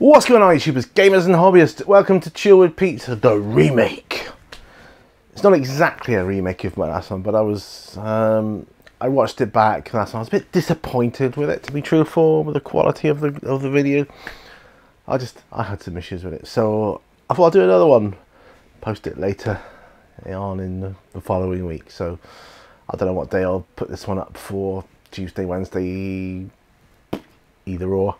What's going on, YouTubers, gamers and hobbyists? Welcome to Chill with Pete, the remake. It's not exactly a remake of my last one, but I watched it back last one. I was a bit disappointed with it, to be truthful, with the quality of the video. I had some issues with it, so I thought I'd do another one, post it later on in the following week. So I don't know what day I'll put this one up for, Tuesday, Wednesday, either or.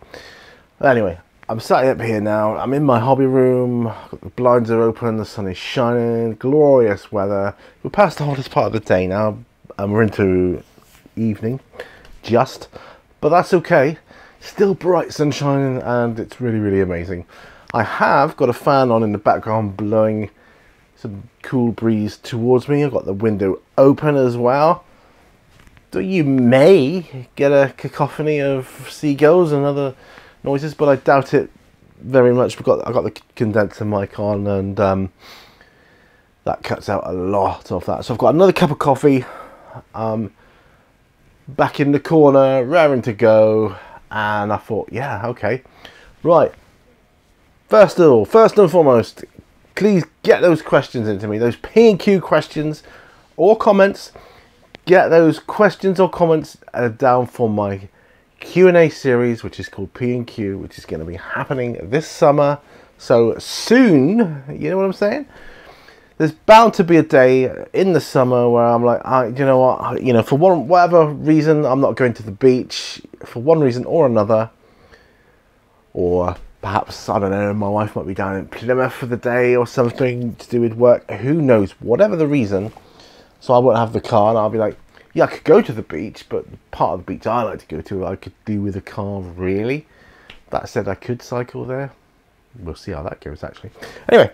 But anyway, I'm sat up here now. I'm in my hobby room. The blinds are open. The sun is shining. Glorious weather. We're past the hottest part of the day now, and we're into evening, but that's okay. Still bright sunshine, and it's really, really amazing. I have got a fan on in the background, blowing some cool breeze towards me. I've got the window open as well. So you may get a cacophony of seagulls and other noises, but I doubt it very much. I got the condenser mic on, and that cuts out a lot of that. So I've got another cup of coffee, back in the corner, raring to go, and I thought, yeah, okay, right. First and foremost, please get those questions into me, those P&Q questions or comments. Get those questions or comments down for my Q&A series, which is called P&Q, which is going to be happening this summer. So soon, you know what I'm saying? There's bound to be a day in the summer where I'm like, you know what, for whatever reason, I'm not going to the beach for one reason or another. Or perhaps, I don't know, my wife might be down in Plymouth for the day or something to do with work. Who knows? Whatever the reason. So I won't have the car, and I'll be like, yeah, I could go to the beach, but the part of the beach I like to go to, I could do with a car, really. That said, I could cycle there. We'll see how that goes, actually. Anyway,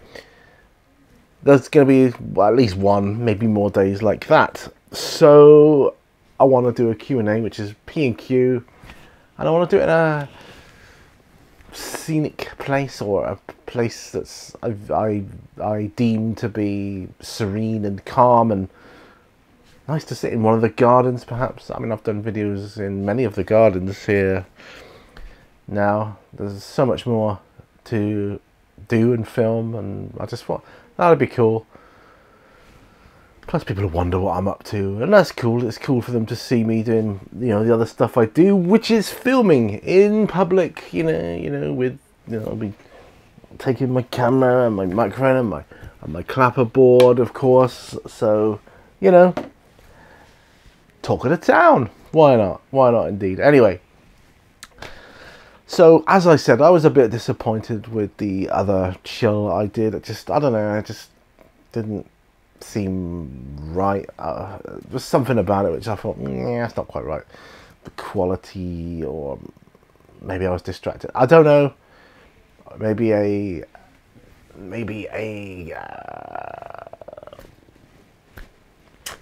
there's going to be, well, at least one, maybe more days like that. So I want to do a Q&A, which is P&Q, and I want to do it in a scenic place, or a place that's I deem to be serene and calm and nice to sit in one of the gardens, perhaps. I mean, I've done videos in many of the gardens here now. There's so much more to do and film, and I just thought that would be cool. Plus, people wonder what I'm up to, and that's cool. It's cool for them to see me doing, the other stuff I do, which is filming in public. With I'll be taking my camera and my microphone and my clapper board, of course. So, talk of the town. Why not? Why not, indeed. Anyway, so as I said, I was a bit disappointed with the other chill I did. I don't know, it just didn't seem right. There was something about it which I thought, yeah, it's not quite right. The quality, or maybe I was distracted. I don't know. Maybe a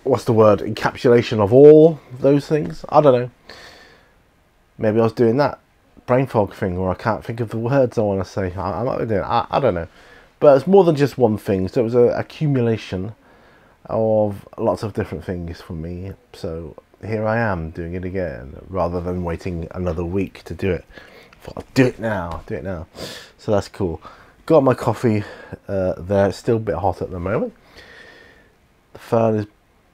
what's the word? Encapsulation of all those things. I don't know. Maybe I was doing that brain fog thing where I can't think of the words I want to say. I might be doing it. I don't know. But it's more than just one thing. So it was an accumulation of lots of different things for me. So here I am doing it again, rather than waiting another week to do it. I thought, I'll do it now. Do it now. So that's cool. Got my coffee there. It's still a bit hot at the moment. The fan is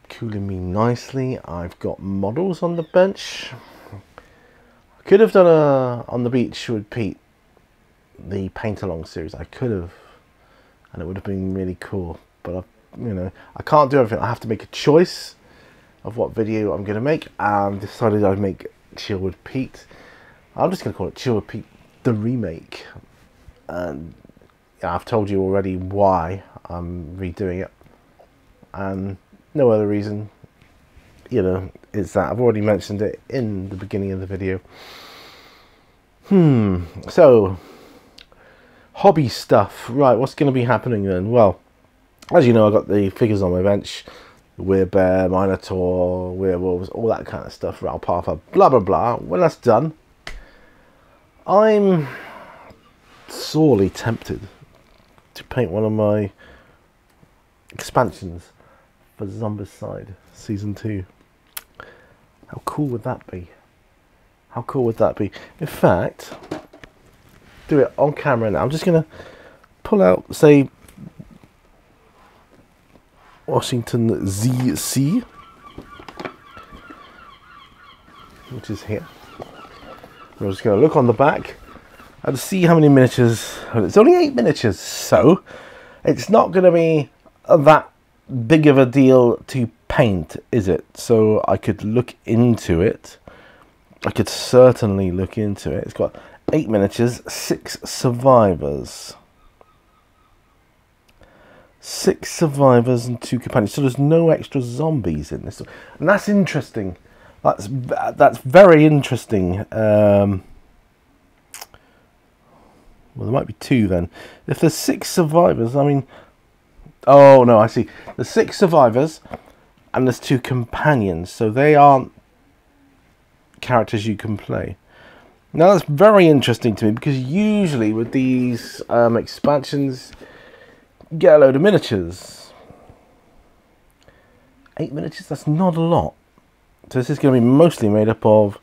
cooling me nicely. I've got models on the bench. I could have done a on the beach with Pete, the paint along series. I could have, and it would have been really cool. But I can't do everything. I have to make a choice of what video I'm going to make, and decided I'd make Chill with Pete. I'm just going to call it Chill with Pete, the remake. And I've told you already why I'm redoing it, and no other reason, is that I've already mentioned it in the beginning of the video. So, hobby stuff. Right, what's going to be happening then? Well, as you know, I've got the figures on my bench. Werebear, Minotaur, werewolves, all that kind of stuff. Ralpalpa, blah, blah, blah. When that's done, I'm sorely tempted to paint one of my expansions for Zombicide Season 2. How cool would that be? How cool would that be? In fact, do it on camera now. I'm just going to pull out, say, Washington ZC, which is here. We're just going to look on the back and see how many miniatures. It's only 8 miniatures, so it's not going to be that big of a deal to paint, is it? So I could look into it. I could certainly look into it. It's got 8 miniatures, 6 survivors. 6 survivors and 2 companions. So there's no extra zombies in this. And that's interesting. That's very interesting. Well, there might be 2 then. If there's 6 survivors, I mean... Oh, no, I see. There's 6 survivors and there's 2 companions. So they aren't characters you can play. Now, that's very interesting to me because usually with these expansions, you get a load of miniatures. 8 miniatures, that's not a lot. So this is going to be mostly made up of...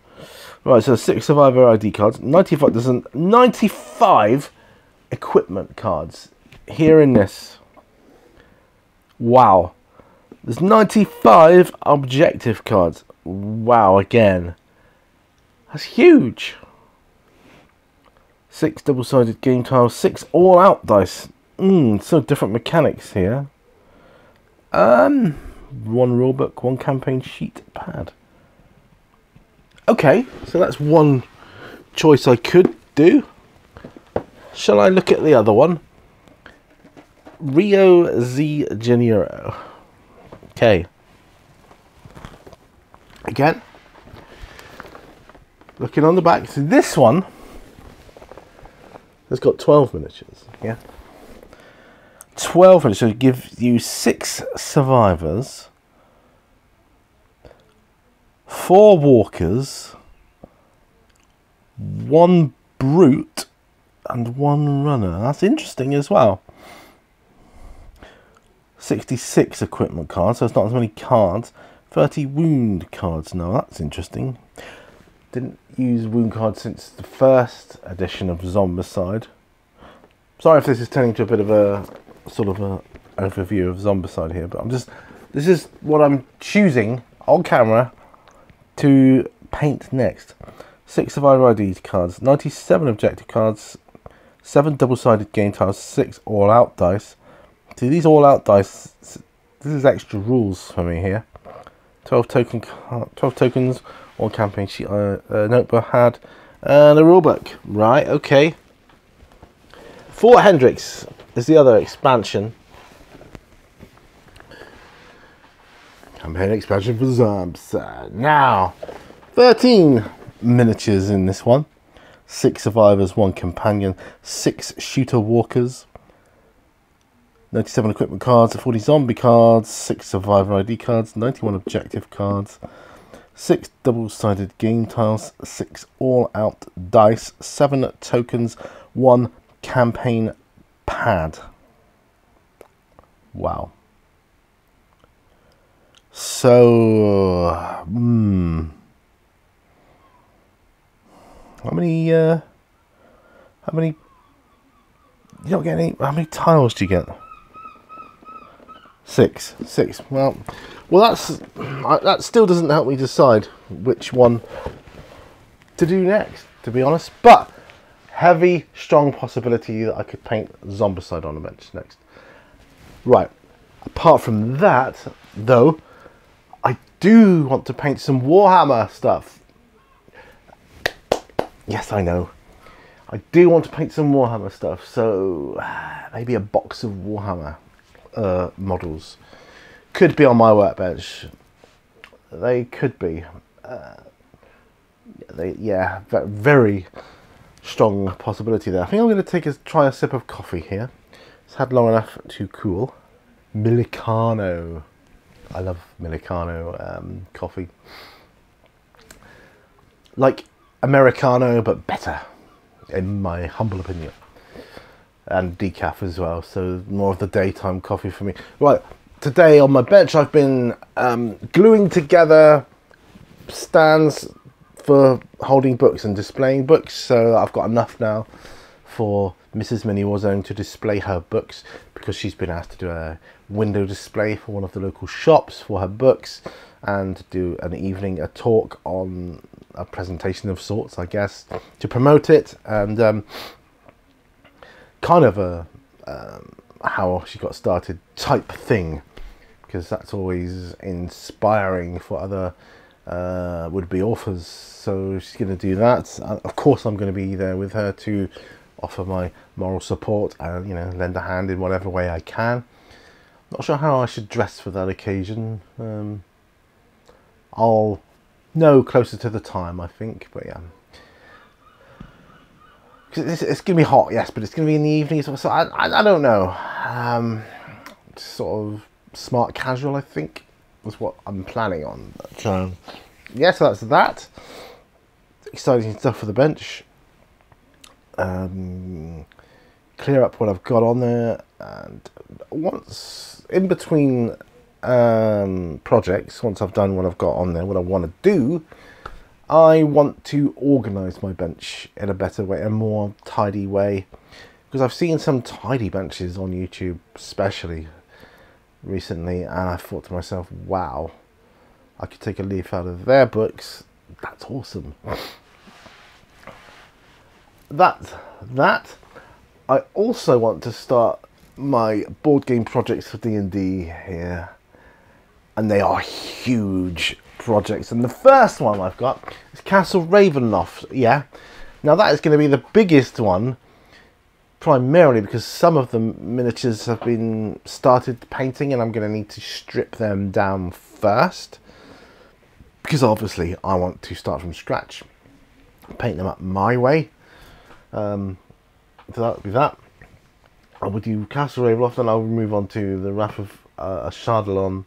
Right, so 6 survivor ID cards. 95, there's 95 equipment cards here in this. Wow. There's 95 objective cards. Wow, again. That's huge. 6 double-sided game tiles. 6 all-out dice. So different mechanics here. 1 rulebook, 1 campaign sheet pad. Okay, so that's one choice I could do. Shall I look at the other one? Rio Z Janeiro. Okay. Again, looking on the back, so this one has got 12 miniatures. Yeah, 12 miniatures gives you 6 survivors, 4 walkers, 1 brute, and 1 runner. That's interesting as well. 66 equipment cards, so it's not as many cards. 30 wound cards. Now that's interesting. Didn't use wound cards since the first edition of Zombicide. Sorry if this is turning into a bit of a sort of a overview of Zombicide here, but this is what I'm choosing on camera to paint next. 6 survivor ID cards, 97 objective cards, 7 double-sided game tiles, 6 all-out dice. See, these all-out dice, this is extra rules for me here. 12 tokens, 1 campaign sheet, notebook had, and a rulebook. Right, okay. Fort Hendricks is the other expansion. Campaign expansion for Zombicide. Now, 13 miniatures in this one. 6 survivors, 1 companion, 6 shooter walkers, 97 equipment cards, 40 zombie cards, 6 survivor ID cards, 91 objective cards, 6 double-sided game tiles, 6 all-out dice, 7 tokens, 1 campaign pad. Wow. So, how many, you don't get any, how many tiles do you get? 6. Well, that still doesn't help me decide which one to do next, to be honest. But heavy, strong possibility that I could paint Zombicide on the bench next. Right. Apart from that, though, I do want to paint some Warhammer stuff. Yes, I know. I do want to paint some Warhammer stuff. So maybe a box of Warhammer models could be on my workbench. They could be. Yeah, very strong possibility there. I think I'm going to try a sip of coffee here. It's had long enough to cool. Milicano. I love Milicano coffee. Like Americano, but better, in my humble opinion. And decaf as well, so more of the daytime coffee for me. Right, today on my bench I've been gluing together stands for holding books and displaying books, so I've got enough now for Mrs. Mini Warzone to display her books, because she's been asked to do a window display for one of the local shops for her books, and do an evening, a talk on a presentation of sorts, I guess, to promote it, and kind of a how she got started type thing, because that's always inspiring for other would-be authors. So she's going to do that. Of course, I'm going to be there with her to offer my moral support and, you know, lend a hand in whatever way I can. Not sure how I should dress for that occasion. I'll know closer to the time, I think, but yeah. It's going to be hot, yes, but it's going to be in the evening, so I don't know. Sort of smart casual, I think, is what I'm planning on. But, yeah, so that's that. Exciting stuff for the bench. Clear up what I've got on there, and once in between projects, once I've done what I've got on there, what I want to do, I want to organise my bench in a better way, a more tidy way, because I've seen some tidy benches on YouTube, especially recently, and I thought to myself, wow, I could take a leaf out of their books. That's awesome. That I also want to start my board game projects for D&D here, and they are huge projects, and the first one I've got is Castle Ravenloft. Yeah, now that is going to be the biggest one, primarily because some of the miniatures have been started painting, and I'm going to need to strip them down first, because obviously I want to start from scratch, paint them up my way. So that would be that. I will do Castle Ravenloft, and I'll move on to the Wrath of Shardalon,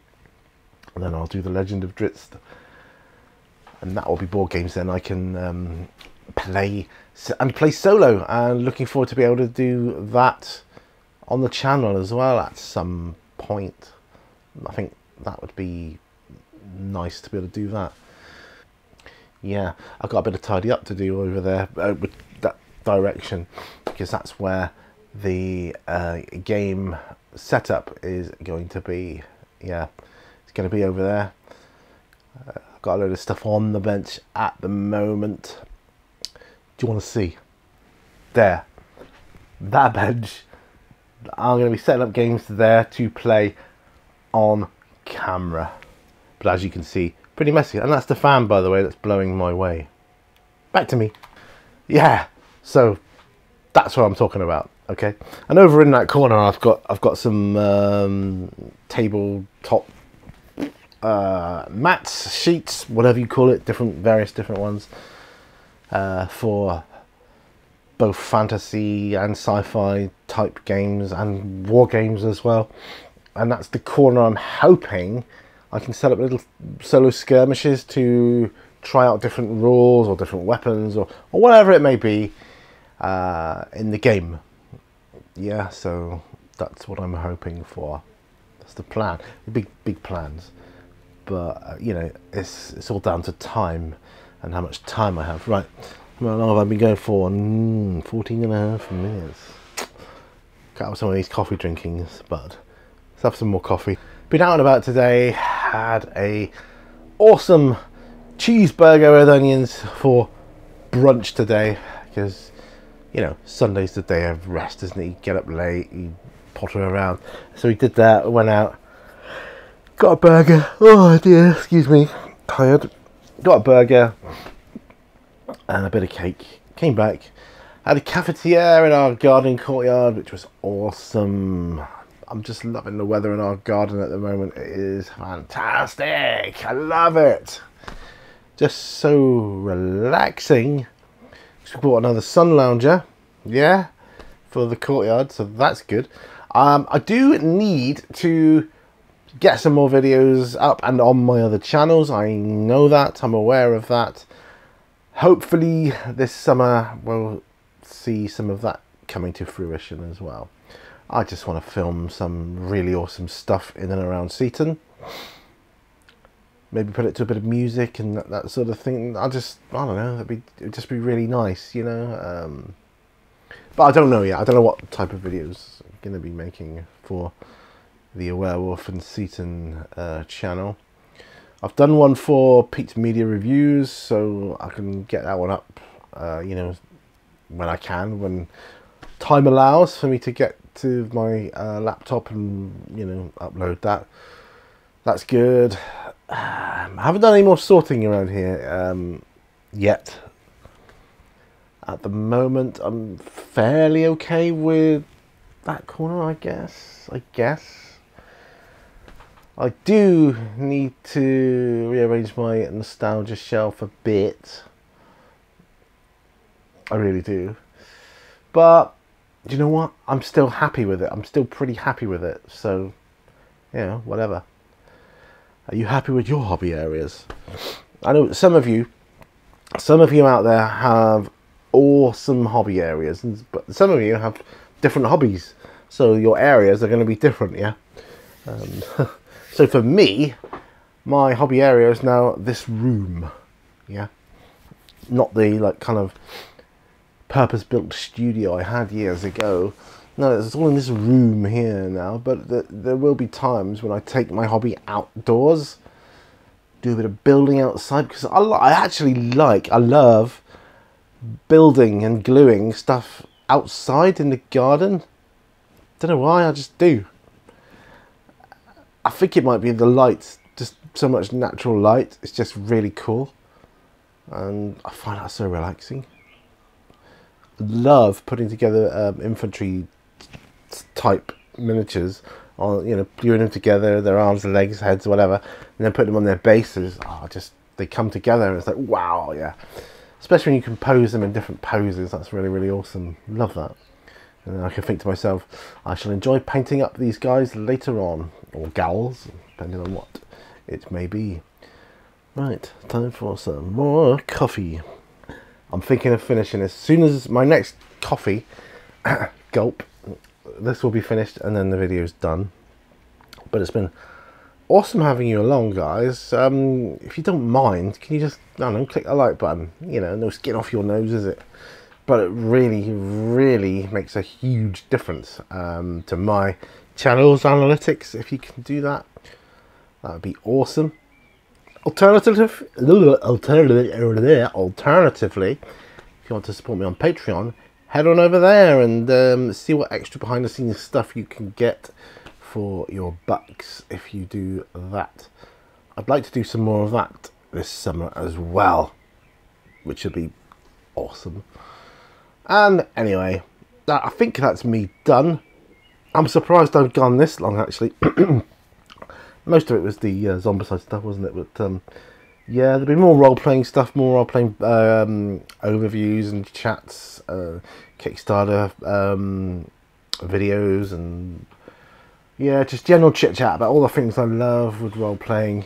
and then I'll do the Legend of Drizzt, and that will be board games. Then I can play solo, and looking forward to be able to do that on the channel as well at some point. I think that would be nice to be able to do that. Yeah, I've got a bit of tidy up to do over there with that direction, because that's where the game setup is going to be. Yeah, it's going to be over there. I've got a load of stuff on the bench at the moment. Do you want to see? There, that bench. I'm going to be setting up games there to play on camera. But as you can see, pretty messy. And that's the fan, by the way, that's blowing my way. Back to me. Yeah, so that's what I'm talking about. Okay, and over in that corner, I've got some tabletop mats, sheets, whatever you call it, various different ones, for both fantasy and sci-fi type games and war games as well. And that's the corner I'm hoping I can set up little solo skirmishes to try out different rules or different weapons or whatever it may be in the game. Yeah, so that's what I'm hoping for. That's the plan. Big plans. But, you know, it's all down to time and how much time I have. Right, how long have I been going for? 14 and a half minutes. Cut out some of these coffee drinkings, but let's have some more coffee. Been out and about today. Had a awesome cheeseburger with onions for brunch today, because, you know, Sunday's the day of rest, isn't it? You get up late, you potter around. So we did that, went out, got a burger. Oh dear, excuse me, tired. Got a burger and a bit of cake. Came back, had a cafetiere in our garden courtyard, which was awesome. I'm just loving the weather in our garden at the moment. It is fantastic. I love it. Just so relaxing. So we bought another sun lounger, yeah, for the courtyard, so that's good. I do need to get some more videos up and on my other channels. I know that, I'm aware of that. Hopefully this summer we'll see some of that coming to fruition as well. I just want to film some really awesome stuff in and around Seaton. Maybe put it to a bit of music and that sort of thing. I don't know, it'd just be really nice, you know. But I don't know yet. I don't know what type of videos I'm going to be making for the Werewolf and Seaton channel. I've done one for Pete's Media Reviews, so I can get that one up, you know, when I can, when time allows for me to get to my laptop and, you know, upload that. That's good. I haven't done any more sorting around here yet. At the moment, I'm fairly okay with that corner, I guess. I do need to rearrange my nostalgia shelf a bit. I really do. But, you know what? I'm still happy with it. I'm still pretty happy with it. So, you know, whatever. Are you happy with your hobby areas? I know some of you out there have awesome hobby areas, but some of you have different hobbies. So your areas are going to be different, yeah? So for me, my hobby area is now this room, yeah? Not the, like, kind of purpose-built studio I had years ago. No, it's all in this room here now, but there will be times when I take my hobby outdoors, do a bit of building outside, because I love building and gluing stuff outside in the garden. Don't know why, I just do. I think it might be the light, just so much natural light. It's just really cool, and I find that so relaxing. Love putting together infantry type miniatures, on, you know, gluing them together, their arms, legs, heads, whatever, and then putting them on their bases. Oh, just they come together, and it's like, wow, yeah. Especially when you can pose them in different poses. That's really, really awesome. Love that. And I can think to myself, I shall enjoy painting up these guys later on, or gals, depending on what it may be. Right, time for some more coffee. I'm thinking of finishing as soon as my next coffee gulp. This will be finished, and then the video's done. But it's been awesome having you along, guys. If you don't mind, can you just, I don't know, click the like button? You know, no skin off your nose, is it? But it really, really makes a huge difference to my channel's analytics. If you can do that, that would be awesome. Alternatively, if you want to support me on Patreon, head on over there and see what extra behind the scenes stuff you can get for your bucks if you do that. I'd like to do some more of that this summer as well, which would be awesome. And anyway, I think that's me done. I'm surprised I've gone this long, actually. Most of it was the Zombicide stuff, wasn't it? But yeah, there'll be more role-playing stuff, more role-playing overviews and chats, Kickstarter videos, and yeah, just general chit-chat about all the things I love with role-playing.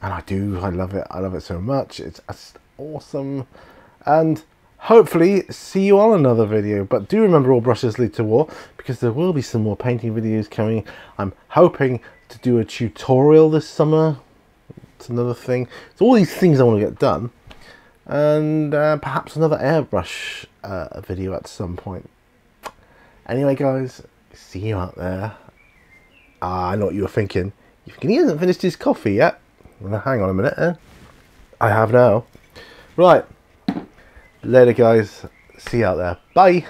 And I love it. I love it so much. It's awesome. And hopefully see you on another video. But do remember, all brushes lead to war, because there will be some more painting videos coming. I'm hoping to do a tutorial this summer. It's another thing. So all these things I want to get done. And perhaps another airbrush video at some point. Anyway, guys, see you out there. I know what you were thinking. You're thinking he hasn't finished his coffee yet. Well, hang on a minute. I have now. Right. Later, guys. See you out there. Bye.